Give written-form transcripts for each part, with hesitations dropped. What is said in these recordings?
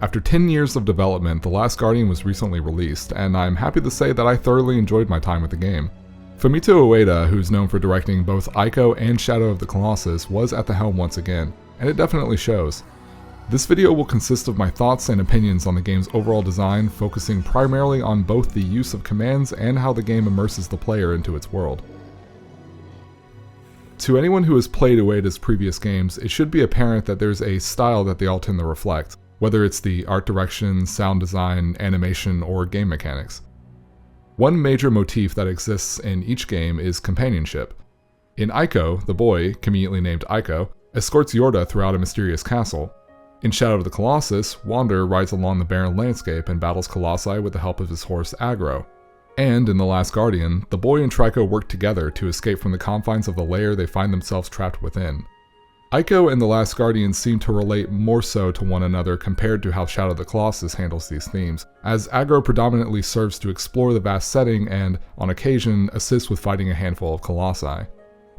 After 10 years of development, The Last Guardian was recently released, and I'm happy to say that I thoroughly enjoyed my time with the game. Fumito Ueda, who's known for directing both Ico and Shadow of the Colossus, was at the helm once again, and it definitely shows. This video will consist of my thoughts and opinions on the game's overall design, focusing primarily on both the use of commands and how the game immerses the player into its world. To anyone who has played Ueda's previous games, it should be apparent that there's a style that they all tend to reflect, whether it's the art direction, sound design, animation, or game mechanics. One major motif that exists in each game is companionship. In Ico, the boy, conveniently named Ico, escorts Yorda throughout a mysterious castle. In Shadow of the Colossus, Wander rides along the barren landscape and battles Colossi with the help of his horse Agro. And in The Last Guardian, the boy and Trico work together to escape from the confines of the lair they find themselves trapped within. Ico and The Last Guardian seem to relate more so to one another compared to how Shadow of the Colossus handles these themes, as Agro predominantly serves to explore the vast setting and, on occasion, assists with fighting a handful of Colossi.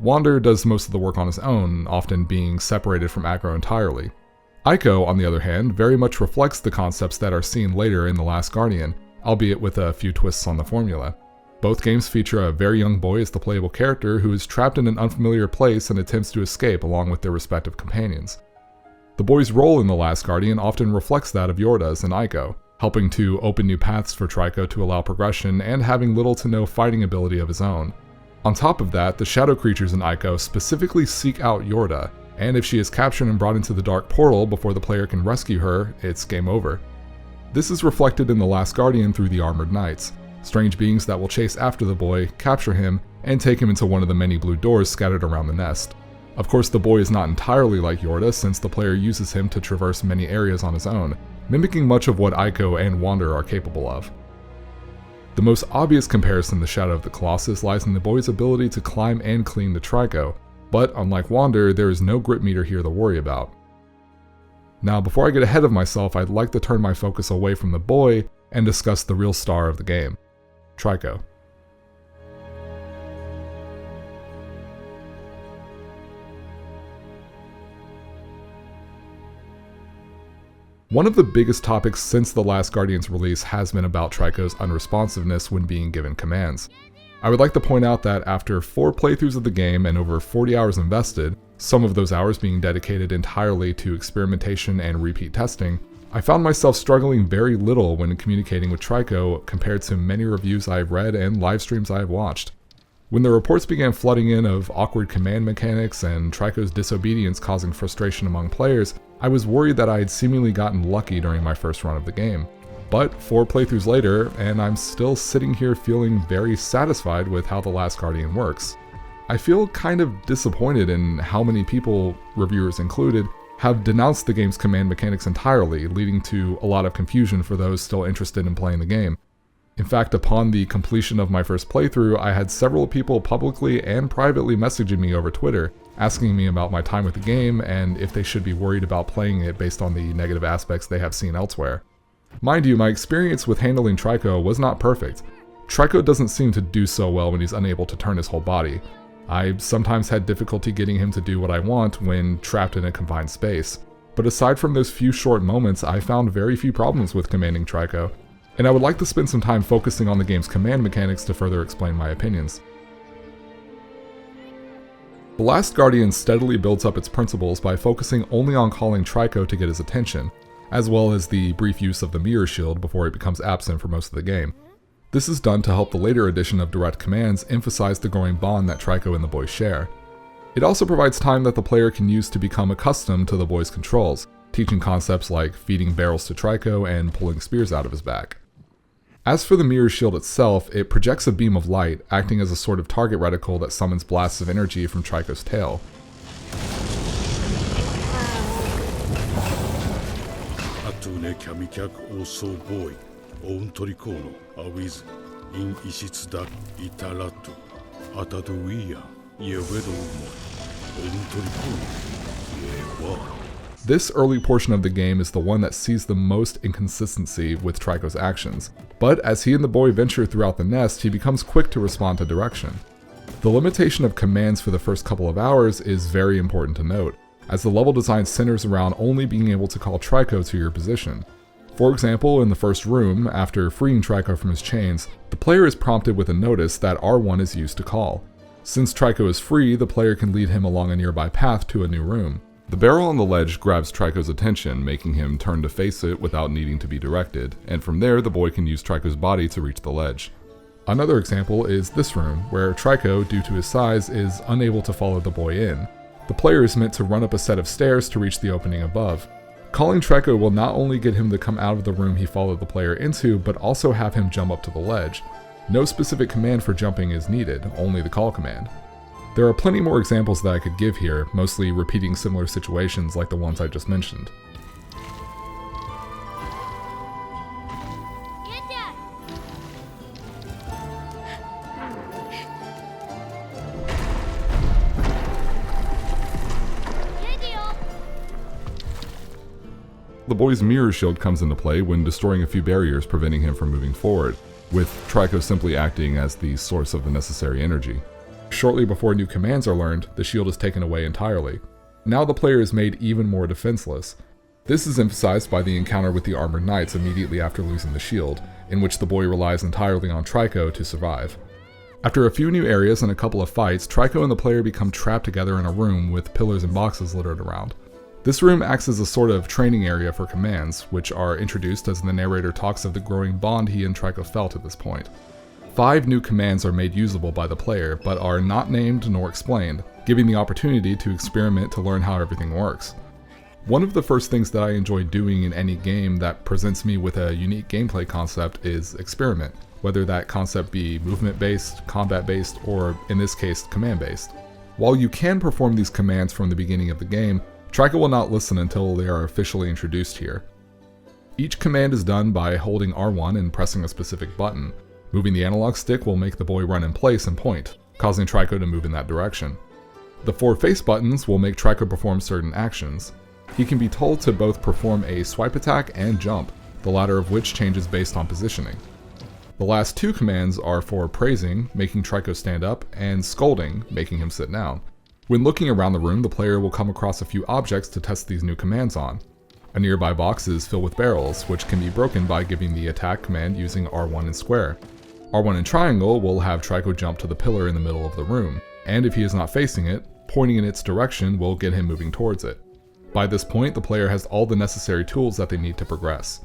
Wander does most of the work on his own, often being separated from Agro entirely. Ico, on the other hand, very much reflects the concepts that are seen later in The Last Guardian, albeit with a few twists on the formula. Both games feature a very young boy as the playable character who is trapped in an unfamiliar place and attempts to escape along with their respective companions. The boy's role in The Last Guardian often reflects that of Yorda's in Ico, helping to open new paths for Trico to allow progression and having little to no fighting ability of his own. On top of that, the shadow creatures in Ico specifically seek out Yorda, and if she is captured and brought into the Dark Portal before the player can rescue her, it's game over. This is reflected in The Last Guardian through the Armored Knights, strange beings that will chase after the boy, capture him, and take him into one of the many blue doors scattered around the nest. Of course, the boy is not entirely like Yorda, since the player uses him to traverse many areas on his own, mimicking much of what Ico and Wander are capable of. The most obvious comparison to Shadow of the Colossus lies in the boy's ability to climb and clean the Trico, but unlike Wander, there is no grip meter here to worry about. Now, before I get ahead of myself, I'd like to turn my focus away from the boy and discuss the real star of the game, Trico. One of the biggest topics since The Last Guardian's release has been about Trico's unresponsiveness when being given commands. I would like to point out that after 4 playthroughs of the game and over 40 hours invested, some of those hours being dedicated entirely to experimentation and repeat testing, I found myself struggling very little when communicating with Trico compared to many reviews I've read and live streams I've watched. When the reports began flooding in of awkward command mechanics and Trico's disobedience causing frustration among players, I was worried that I had seemingly gotten lucky during my first run of the game. But 4 playthroughs later, and I'm still sitting here feeling very satisfied with how The Last Guardian works. I feel kind of disappointed in how many people, reviewers included, have denounced the game's command mechanics entirely, leading to a lot of confusion for those still interested in playing the game. In fact, upon the completion of my first playthrough, I had several people publicly and privately messaging me over Twitter, asking me about my time with the game and if they should be worried about playing it based on the negative aspects they have seen elsewhere. Mind you, my experience with handling Trico was not perfect. Trico doesn't seem to do so well when he's unable to turn his whole body. I sometimes had difficulty getting him to do what I want when trapped in a confined space. But aside from those few short moments, I found very few problems with commanding Trico, and I would like to spend some time focusing on the game's command mechanics to further explain my opinions. The Last Guardian steadily builds up its principles by focusing only on calling Trico to get his attention, as well as the brief use of the mirror shield before it becomes absent for most of the game. This is done to help the later edition of direct commands emphasize the growing bond that Trico and the boy share. It also provides time that the player can use to become accustomed to the boy's controls, teaching concepts like feeding barrels to Trico and pulling spears out of his back. As for the mirror shield itself, it projects a beam of light, acting as a sort of target reticle that summons blasts of energy from Trico's tail. Atune Kamikak also boy, own Trico, awiz, in Isitsdak Italatu, Ataduia, Yevedomo, own Trico, Yewa. This early portion of the game is the one that sees the most inconsistency with Trico's actions, but as he and the boy venture throughout the nest, he becomes quick to respond to direction. The limitation of commands for the first couple of hours is very important to note, as the level design centers around only being able to call Trico to your position. For example, in the first room, after freeing Trico from his chains, the player is prompted with a notice that R1 is used to call. Since Trico is free, the player can lead him along a nearby path to a new room. The barrel on the ledge grabs Trico's attention, making him turn to face it without needing to be directed, and from there the boy can use Trico's body to reach the ledge. Another example is this room, where Trico, due to his size, is unable to follow the boy in. The player is meant to run up a set of stairs to reach the opening above. Calling Trico will not only get him to come out of the room he followed the player into, but also have him jump up to the ledge. No specific command for jumping is needed, only the call command. There are plenty more examples that I could give here, mostly repeating similar situations like the ones I just mentioned. The boy's mirror shield comes into play when destroying a few barriers preventing him from moving forward, with Trico simply acting as the source of the necessary energy. Shortly before new commands are learned, the shield is taken away entirely. Now the player is made even more defenseless. This is emphasized by the encounter with the armored knights immediately after losing the shield, in which the boy relies entirely on Trico to survive. After a few new areas and a couple of fights, Trico and the player become trapped together in a room with pillars and boxes littered around. This room acts as a sort of training area for commands, which are introduced as the narrator talks of the growing bond he and Trico felt at this point. 5 new commands are made usable by the player, but are not named nor explained, giving the opportunity to experiment to learn how everything works. One of the first things that I enjoy doing in any game that presents me with a unique gameplay concept is experiment, whether that concept be movement-based, combat-based, or in this case, command-based. While you can perform these commands from the beginning of the game, Trico will not listen until they are officially introduced here. Each command is done by holding R1 and pressing a specific button. Moving the analog stick will make the boy run in place and point, causing Trico to move in that direction. The 4 face buttons will make Trico perform certain actions. He can be told to both perform a swipe attack and jump, the latter of which changes based on positioning. The last 2 commands are for praising, making Trico stand up, and scolding, making him sit down. When looking around the room, the player will come across a few objects to test these new commands on. A nearby box is filled with barrels, which can be broken by giving the attack command using R1 and square. R1 and triangle will have Trico jump to the pillar in the middle of the room, and if he is not facing it, pointing in its direction will get him moving towards it. By this point, the player has all the necessary tools that they need to progress.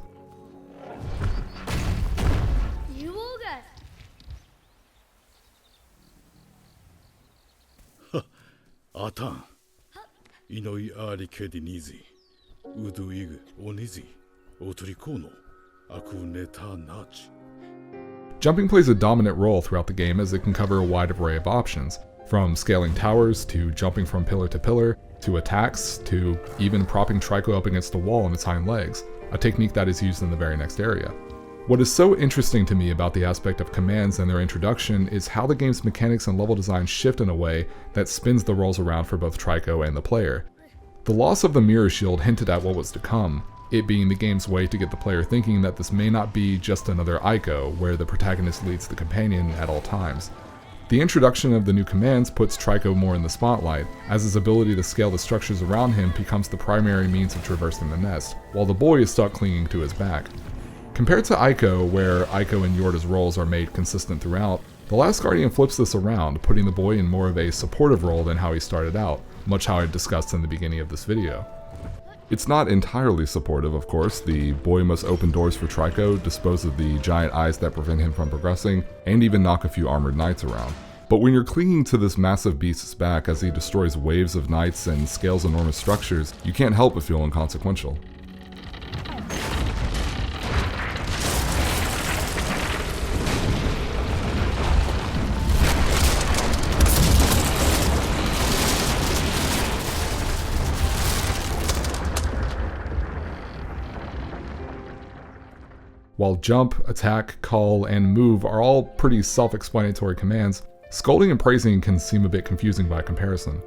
Atan, Inoi ari kedinizi, Uduig onizi, Otrikono, Akuneta nach. Jumping plays a dominant role throughout the game as it can cover a wide array of options, from scaling towers to jumping from pillar to pillar, to attacks, to even propping Trico up against a wall on its hind legs, a technique that is used in the very next area. What is so interesting to me about the aspect of commands and their introduction is how the game's mechanics and level design shift in a way that spins the roles around for both Trico and the player. The loss of the mirror shield hinted at what was to come, it being the game's way to get the player thinking that this may not be just another Ico, where the protagonist leads the companion at all times. The introduction of the new commands puts Trico more in the spotlight, as his ability to scale the structures around him becomes the primary means of traversing the nest, while the boy is stuck clinging to his back. Compared to Ico, where Ico and Yorda's roles are made consistent throughout, The Last Guardian flips this around, putting the boy in more of a supportive role than how he started out, much how I discussed in the beginning of this video. It's not entirely supportive, of course. The boy must open doors for Trico, dispose of the giant eyes that prevent him from progressing, and even knock a few armored knights around. But when you're clinging to this massive beast's back as he destroys waves of knights and scales enormous structures, you can't help but feel inconsequential. While jump, attack, call, and move are all pretty self-explanatory commands, scolding and praising can seem a bit confusing by comparison.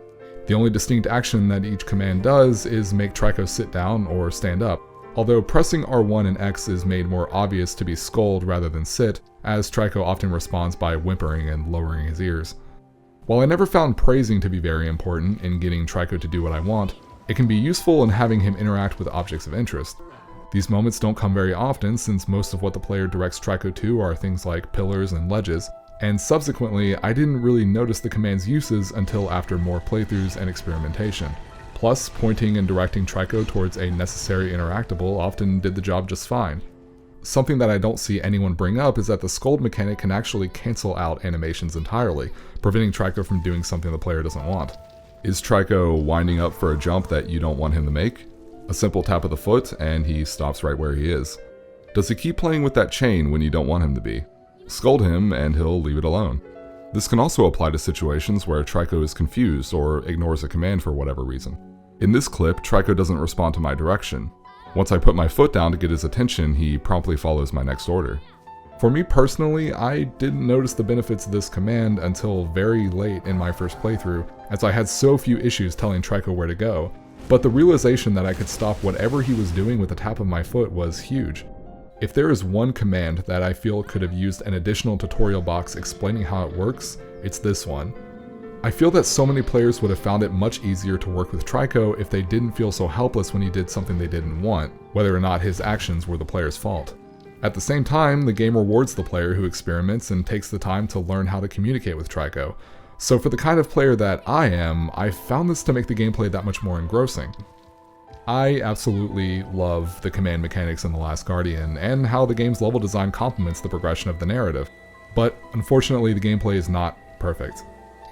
The only distinct action that each command does is make Trico sit down or stand up, although pressing R1 and X is made more obvious to be scold rather than sit, as Trico often responds by whimpering and lowering his ears. While I never found praising to be very important in getting Trico to do what I want, it can be useful in having him interact with objects of interest. These moments don't come very often since most of what the player directs Trico to are things like pillars and ledges, and subsequently I didn't really notice the command's uses until after more playthroughs and experimentation. Plus, pointing and directing Trico towards a necessary interactable often did the job just fine. Something that I don't see anyone bring up is that the scold mechanic can actually cancel out animations entirely, preventing Trico from doing something the player doesn't want. Is Trico winding up for a jump that you don't want him to make? A simple tap of the foot and he stops right where he is. Does he keep playing with that chain when you don't want him to be? Scold him and he'll leave it alone. This can also apply to situations where Trico is confused or ignores a command for whatever reason. In this clip, Trico doesn't respond to my direction. Once I put my foot down to get his attention, he promptly follows my next order. For me personally, I didn't notice the benefits of this command until very late in my first playthrough, as I had so few issues telling Trico where to go, but the realization that I could stop whatever he was doing with a tap of my foot was huge. If there is one command that I feel could have used an additional tutorial box explaining how it works, it's this one. I feel that so many players would have found it much easier to work with Trico if they didn't feel so helpless when he did something they didn't want, whether or not his actions were the player's fault. At the same time, the game rewards the player who experiments and takes the time to learn how to communicate with Trico. So for the kind of player that I am, I found this to make the gameplay that much more engrossing. I absolutely love the command mechanics in The Last Guardian, and how the game's level design complements the progression of the narrative, but unfortunately the gameplay is not perfect.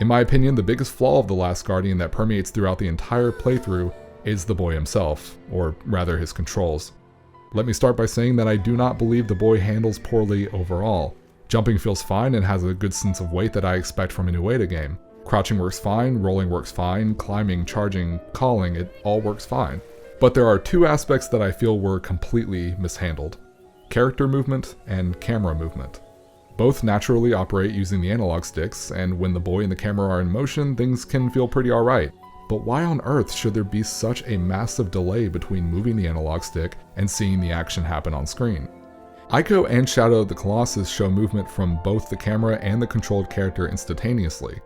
In my opinion, the biggest flaw of The Last Guardian that permeates throughout the entire playthrough is the boy himself, or rather his controls. Let me start by saying that I do not believe the boy handles poorly overall. Jumping feels fine and has a good sense of weight that I expect from a Ueda game. Crouching works fine, rolling works fine, climbing, charging, calling, it all works fine. But there are two aspects that I feel were completely mishandled: character movement and camera movement. Both naturally operate using the analog sticks, and when the boy and the camera are in motion, things can feel pretty alright. But why on earth should there be such a massive delay between moving the analog stick and seeing the action happen on screen? Ico and Shadow of the Colossus show movement from both the camera and the controlled character instantaneously.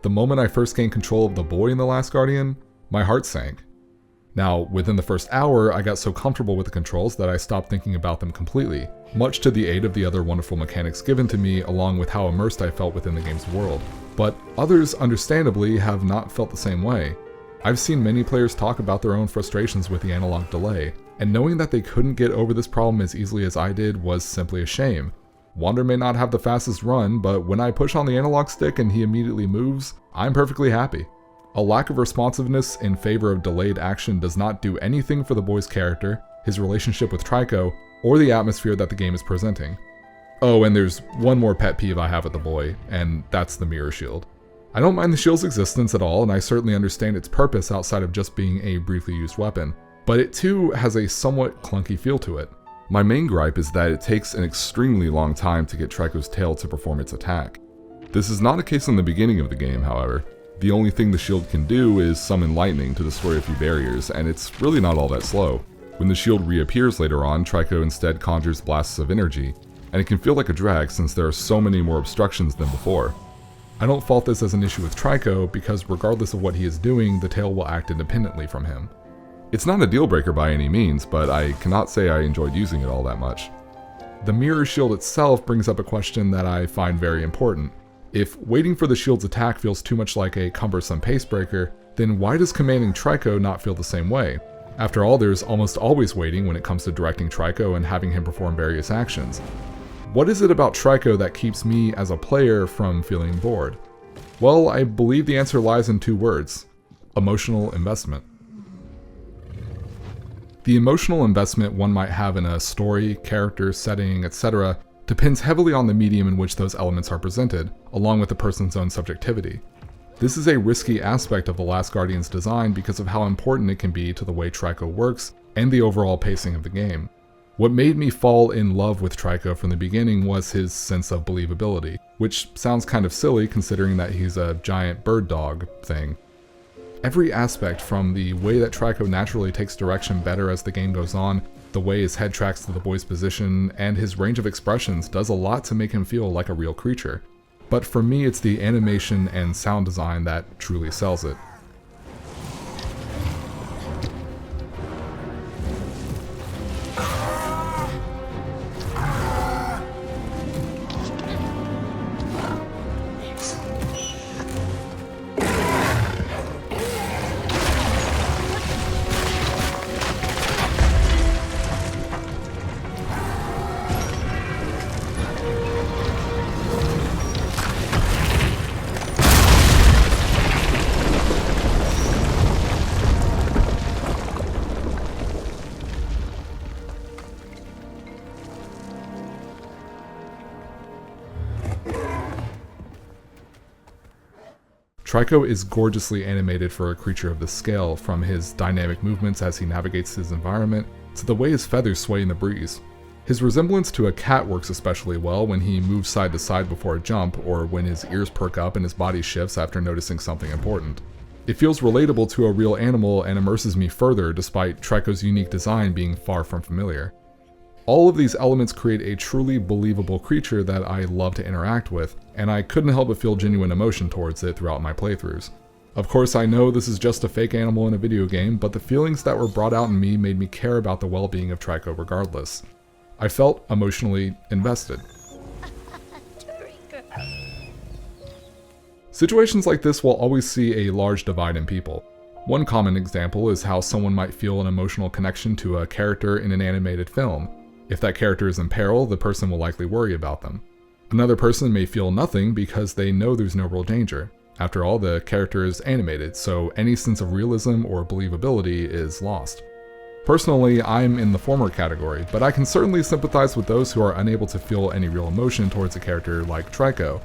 The moment I first gained control of the boy in The Last Guardian, my heart sank. Now, within the first hour, I got so comfortable with the controls that I stopped thinking about them completely, much to the aid of the other wonderful mechanics given to me, along with how immersed I felt within the game's world. But others, understandably, have not felt the same way. I've seen many players talk about their own frustrations with the analog delay, and knowing that they couldn't get over this problem as easily as I did was simply a shame. Wander may not have the fastest run, but when I push on the analog stick and he immediately moves, I'm perfectly happy. A lack of responsiveness in favor of delayed action does not do anything for the boy's character, his relationship with Trico, or the atmosphere that the game is presenting. Oh, and there's one more pet peeve I have with the boy, and that's the mirror shield. I don't mind the shield's existence at all, and I certainly understand its purpose outside of just being a briefly used weapon, but it too has a somewhat clunky feel to it. My main gripe is that it takes an extremely long time to get Trico's tail to perform its attack. This is not a case in the beginning of the game, however. The only thing the shield can do is summon lightning to destroy a few barriers, and it's really not all that slow. When the shield reappears later on, Trico instead conjures blasts of energy, and it can feel like a drag since there are so many more obstructions than before. I don't fault this as an issue with Trico, because regardless of what he is doing, the tail will act independently from him. It's not a deal breaker by any means, but I cannot say I enjoyed using it all that much. The mirror shield itself brings up a question that I find very important. If waiting for the shield's attack feels too much like a cumbersome pace breaker, then why does commanding Trico not feel the same way? After all, there's almost always waiting when it comes to directing Trico and having him perform various actions. What is it about Trico that keeps me as a player from feeling bored? Well, I believe the answer lies in two words: emotional investment. The emotional investment one might have in a story, character, setting, etc. depends heavily on the medium in which those elements are presented, along with the person's own subjectivity. This is a risky aspect of The Last Guardian's design because of how important it can be to the way Trico works and the overall pacing of the game. What made me fall in love with Trico from the beginning was his sense of believability, which sounds kind of silly considering that he's a giant bird dog thing. Every aspect, from the way that Trico naturally takes direction better as the game goes on, the way his head tracks to the boy's position, and his range of expressions does a lot to make him feel like a real creature. But for me, it's the animation and sound design that truly sells it. Trico is gorgeously animated for a creature of this scale, from his dynamic movements as he navigates his environment, to the way his feathers sway in the breeze. His resemblance to a cat works especially well when he moves side to side before a jump, or when his ears perk up and his body shifts after noticing something important. It feels relatable to a real animal and immerses me further, despite Trico's unique design being far from familiar. All of these elements create a truly believable creature that I love to interact with, and I couldn't help but feel genuine emotion towards it throughout my playthroughs. Of course, I know this is just a fake animal in a video game, but the feelings that were brought out in me made me care about the well-being of Trico regardless. I felt emotionally invested. Situations like this will always see a large divide in people. One common example is how someone might feel an emotional connection to a character in an animated film. If that character is in peril, the person will likely worry about them. Another person may feel nothing because they know there's no real danger. After all, the character is animated, so any sense of realism or believability is lost. Personally, I'm in the former category, but I can certainly sympathize with those who are unable to feel any real emotion towards a character like Trico.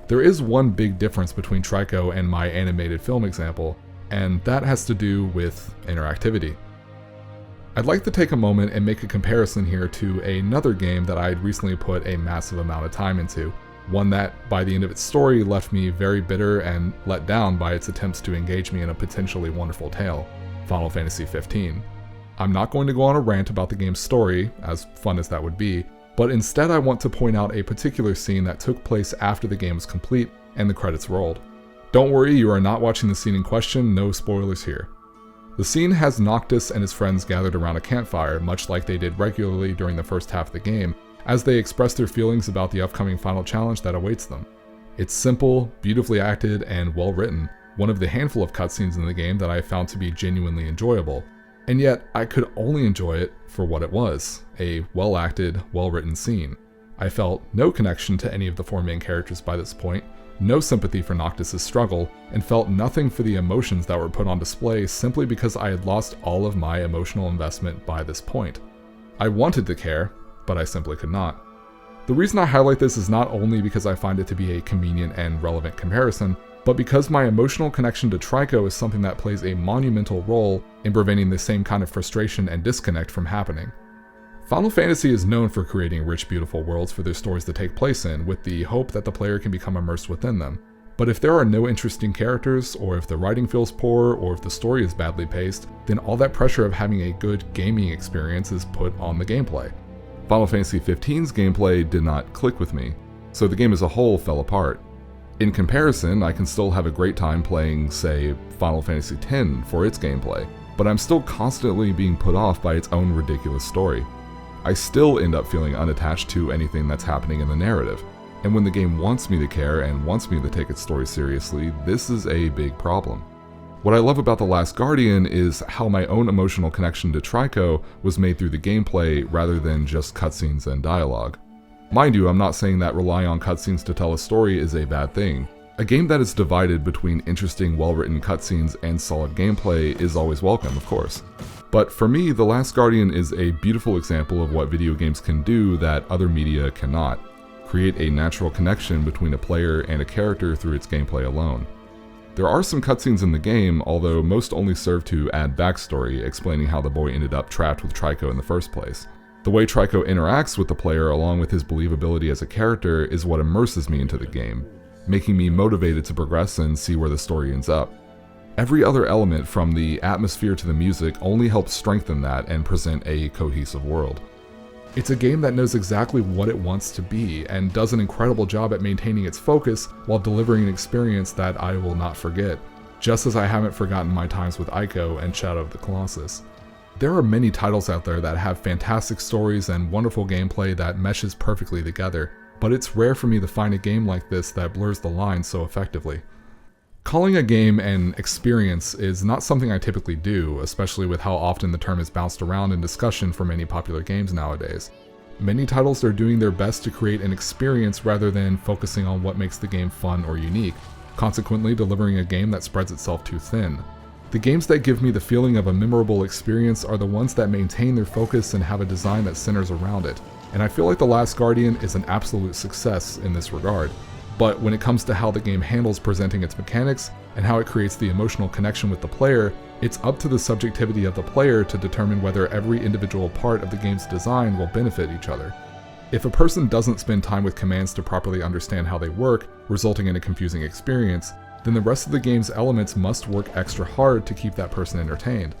There is one big difference between Trico and my animated film example, and that has to do with interactivity. I'd like to take a moment and make a comparison here to another game that I had recently put a massive amount of time into, one that, by the end of its story, left me very bitter and let down by its attempts to engage me in a potentially wonderful tale, Final Fantasy XV. I'm not going to go on a rant about the game's story, as fun as that would be, but instead I want to point out a particular scene that took place after the game was complete and the credits rolled. Don't worry, you are not watching the scene in question, no spoilers here. The scene has Noctis and his friends gathered around a campfire, much like they did regularly during the first half of the game, as they express their feelings about the upcoming final challenge that awaits them. It's simple, beautifully acted, and well written, one of the handful of cutscenes in the game that I found to be genuinely enjoyable. And yet, I could only enjoy it for what it was, a well-acted, well-written scene. I felt no connection to any of the four main characters by this point, no sympathy for Noctis' struggle, and felt nothing for the emotions that were put on display simply because I had lost all of my emotional investment by this point. I wanted to care, but I simply could not. The reason I highlight this is not only because I find it to be a convenient and relevant comparison, but because my emotional connection to Trico is something that plays a monumental role in preventing the same kind of frustration and disconnect from happening. Final Fantasy is known for creating rich, beautiful worlds for their stories to take place in, with the hope that the player can become immersed within them. But if there are no interesting characters, or if the writing feels poor, or if the story is badly paced, then all that pressure of having a good gaming experience is put on the gameplay. Final Fantasy XV's gameplay did not click with me, so the game as a whole fell apart. In comparison, I can still have a great time playing, say, Final Fantasy X for its gameplay, but I'm still constantly being put off by its own ridiculous story. I still end up feeling unattached to anything that's happening in the narrative, and when the game wants me to care and wants me to take its story seriously, this is a big problem. What I love about The Last Guardian is how my own emotional connection to Trico was made through the gameplay rather than just cutscenes and dialogue. Mind you, I'm not saying that relying on cutscenes to tell a story is a bad thing. A game that is divided between interesting, well-written cutscenes and solid gameplay is always welcome, of course. But for me, The Last Guardian is a beautiful example of what video games can do that other media cannot. Create a natural connection between a player and a character through its gameplay alone. There are some cutscenes in the game, although most only serve to add backstory, explaining how the boy ended up trapped with Trico in the first place. The way Trico interacts with the player along with his believability as a character is what immerses me into the game, making me motivated to progress and see where the story ends up. Every other element from the atmosphere to the music only helps strengthen that and present a cohesive world. It's a game that knows exactly what it wants to be and does an incredible job at maintaining its focus while delivering an experience that I will not forget, just as I haven't forgotten my times with Ico and Shadow of the Colossus. There are many titles out there that have fantastic stories and wonderful gameplay that meshes perfectly together, but it's rare for me to find a game like this that blurs the lines so effectively. Calling a game an experience is not something I typically do, especially with how often the term is bounced around in discussion for many popular games nowadays. Many titles are doing their best to create an experience rather than focusing on what makes the game fun or unique, consequently delivering a game that spreads itself too thin. The games that give me the feeling of a memorable experience are the ones that maintain their focus and have a design that centers around it, and I feel like The Last Guardian is an absolute success in this regard. But when it comes to how the game handles presenting its mechanics and how it creates the emotional connection with the player, it's up to the subjectivity of the player to determine whether every individual part of the game's design will benefit each other. If a person doesn't spend time with commands to properly understand how they work, resulting in a confusing experience, then the rest of the game's elements must work extra hard to keep that person entertained.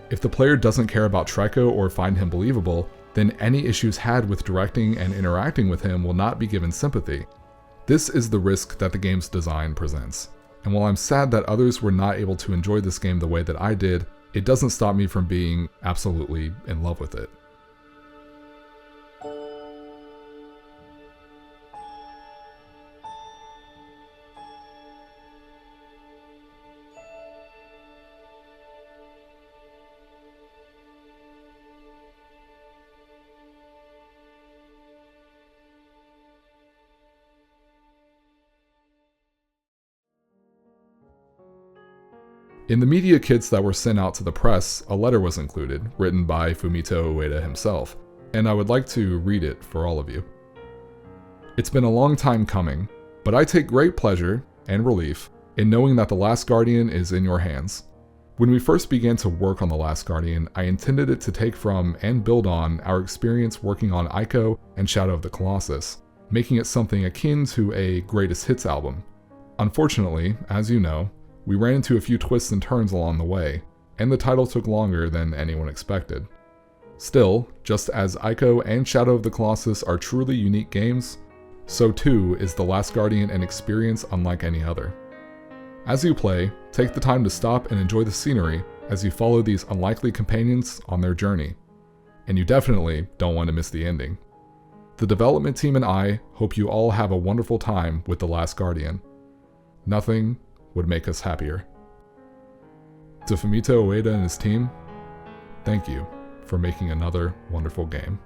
If the player doesn't care about Trico or find him believable, then any issues had with directing and interacting with him will not be given sympathy. This is the risk that the game's design presents. And while I'm sad that others were not able to enjoy this game the way that I did, it doesn't stop me from being absolutely in love with it. In the media kits that were sent out to the press, a letter was included, written by Fumito Ueda himself, and I would like to read it for all of you. It's been a long time coming, but I take great pleasure and relief in knowing that The Last Guardian is in your hands. When we first began to work on The Last Guardian, I intended it to take from and build on our experience working on Ico and Shadow of the Colossus, making it something akin to a greatest hits album. Unfortunately, as you know, we ran into a few twists and turns along the way, and the title took longer than anyone expected. Still, just as Ico and Shadow of the Colossus are truly unique games, so too is The Last Guardian an experience unlike any other. As you play, take the time to stop and enjoy the scenery as you follow these unlikely companions on their journey. And you definitely don't want to miss the ending. The development team and I hope you all have a wonderful time with The Last Guardian. Nothing would make us happier. To Fumito Ueda and his team, thank you for making another wonderful game.